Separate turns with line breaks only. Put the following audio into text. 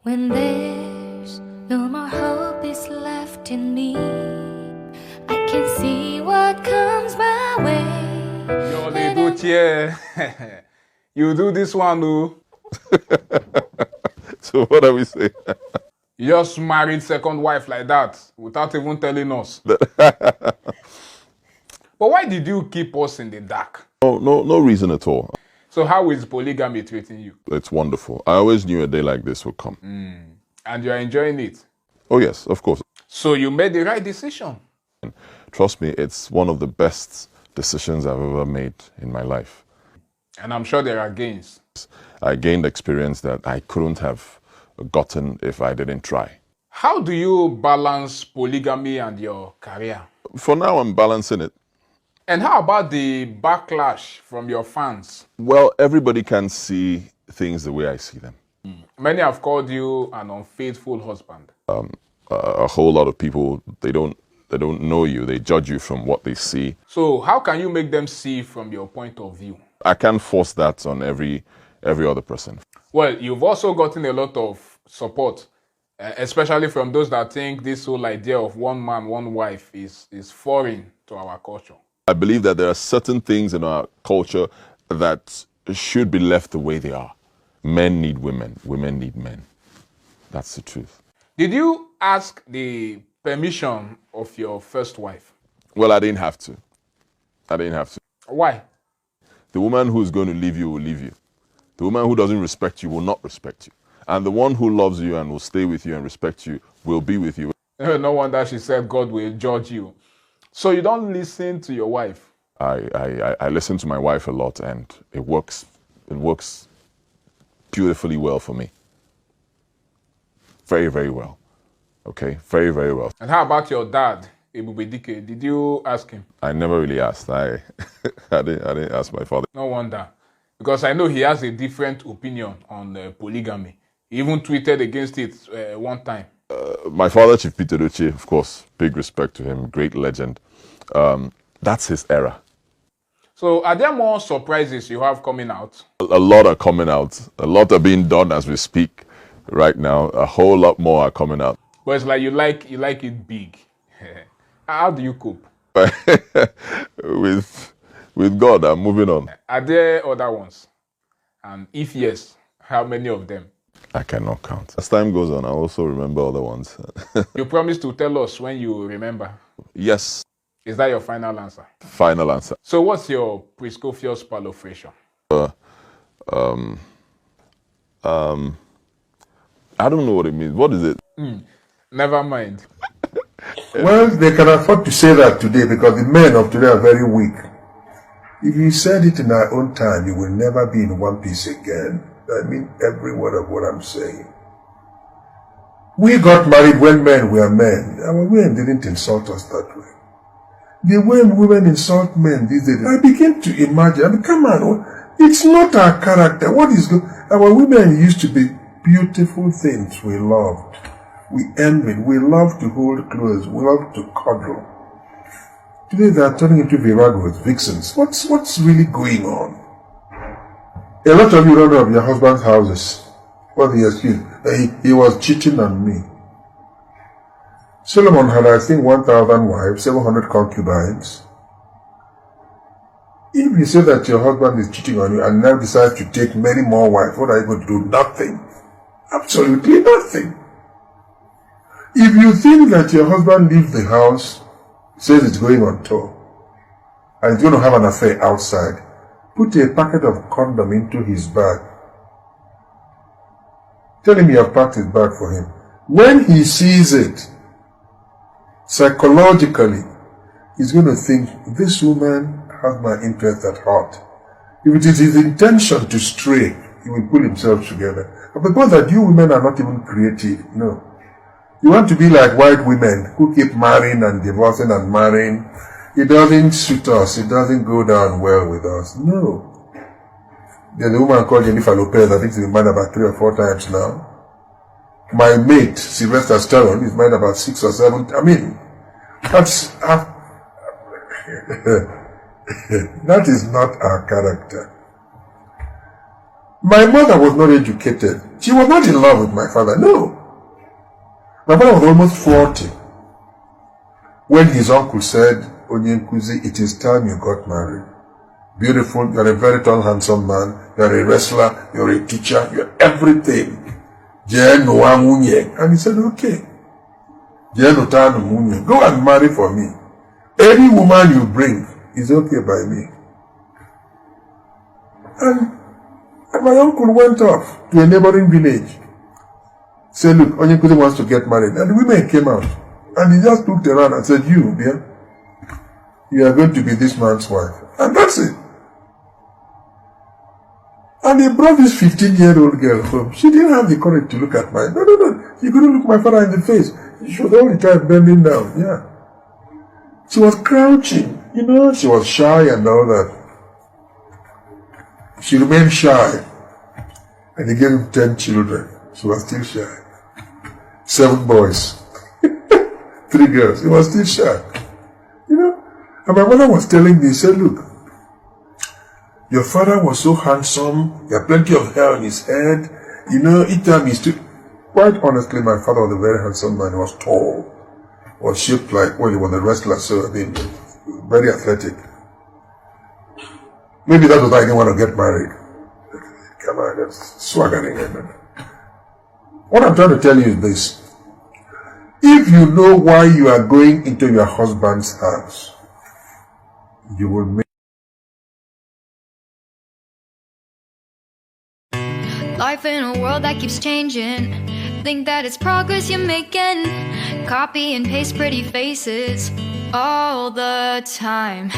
When there's no more hope is left in me, I can see what comes my way.
Yo, Edochie, you do this one, oh.
So what are we saying?
You just married second wife like that without even telling us. But why did you keep us in the dark?
No reason at all.
So how is polygamy treating you?
It's wonderful. I always knew a day like this would come.
And you're enjoying it?
Oh yes, of course.
So you made the right decision.
Trust me, it's one of the best decisions I've ever made in my life.
And I'm sure there are gains.
I gained experience that I couldn't have gotten if I didn't try.
How do you balance polygamy and your career?
For now, I'm balancing it.
And how about the backlash from your fans?
Well, everybody can see things the way I see them.
Many have called you an unfaithful husband.
A whole lot of people, they don't know you. They judge you from what they see.
So how can you make them see from your point of view?
I can't force that on every other person.
Well, you've also gotten a lot of support, especially from those that think this whole idea of one man, one wife is foreign to our culture.
I believe that there are certain things in our culture that should be left the way they are. Men need women, women need men. That's the truth.
Did you ask the permission of your first wife?
Well, I didn't have to. I didn't have to.
Why?
The woman who's going to leave you will leave you. The woman who doesn't respect you will not respect you. And the one who loves you and will stay with you and respect you will be with you.
No wonder she said God will judge you. So you don't listen to your wife?
I listen to my wife a lot, and it works beautifully well for me. Very, very well. Okay, very, very well.
And how about your dad, Ebubedike? Did you ask him?
I never really asked. I didn't ask my father.
No wonder. Because I know he has a different opinion on polygamy. He even tweeted against it one time.
My father, Chief Peter Edochie, of course, big respect to him, great legend. That's his era.
So are there more surprises you have coming out?
A lot are coming out. A lot are being done as we speak right now. A whole lot more are coming out.
But it's like you like it big. How do you cope?
With God, I'm moving on.
Are there other ones? And if yes, how many of them?
I cannot count. As time goes on, I also remember other ones.
You promise to tell us when you remember.
Yes.
Is that your final answer?
Final answer.
So what's your prescopious proliferation?
I don't know what it means. What is it?
Never mind.
Well, they can afford to say that today because the men of today are very weak. If you said it in our own time, you will never be in one piece again. I mean every word of what I'm saying. We got married when men were men. Our women didn't insult us that way. The way women insult men these days, I begin to imagine, I mean, come on, it's not our character. What is good? Our women used to be beautiful things we loved. We envied. We loved to hold close. We loved to cuddle. Today they are turning into viragos, vixens. What's really going on? A lot of you don't know of your husband's houses. What's the excuse? He was cheating on me. Solomon had, I think, 1,000 wives, 700 concubines. If you say that your husband is cheating on you and now decides to take many more wives, what are you going to do? Nothing. Absolutely nothing. If you think that your husband leaves the house, says it's going on tour, and he's going to have an affair outside, put a packet of condom into his bag. Tell him you have packed his bag for him. When he sees it, psychologically, he's going to think, this woman has my interest at heart. If it is his intention to stray, he will pull himself together. But because that you women are not even creative, no. You want to be like white women who keep marrying and divorcing and marrying. It doesn't suit us. It doesn't go down well with us. No. There's a woman called Jennifer Lopez. I think she's been married about 3 or 4 times now. My mate, Sylvester Stallone, is married about 6 or 7. I mean, that's that is not our character. My mother was not educated. She was not in love with my father. No. My father was almost 40 when his uncle said, Onyenkuzi, it is time you got married. Beautiful, you're a very tall, handsome man, you're a wrestler, you're a teacher, you're everything. And he said, okay. Go and marry for me. Any woman you bring is okay by me. And my uncle went off to a neighboring village. Said, look, Onyenkuzi wants to get married. And the women came out. And he just looked around and said, you are going to be this man's wife. And that's it. And he brought this 15-year-old girl home. She didn't have the courage to look at my... No. She couldn't look my father in the face. She was all the time bending down. Yeah. She was crouching. She was shy and all that. She remained shy. And he gave him 10 children. She was still shy. 7 boys. 3 girls. He was still shy. And my mother was telling me, he said, look, your father was so handsome, he had plenty of hair on his head, each time he stood. Quite honestly, my father was a very handsome man. He was tall, was shaped like, he was a wrestler, so very athletic. Maybe that was why I didn't want to get married. Come on, that's swaggering. What I'm trying to tell you is this. If you know why you are going into your husband's house, you will make
life in a world that keeps changing. Think that it's progress you're making. Copy and paste pretty faces all the time.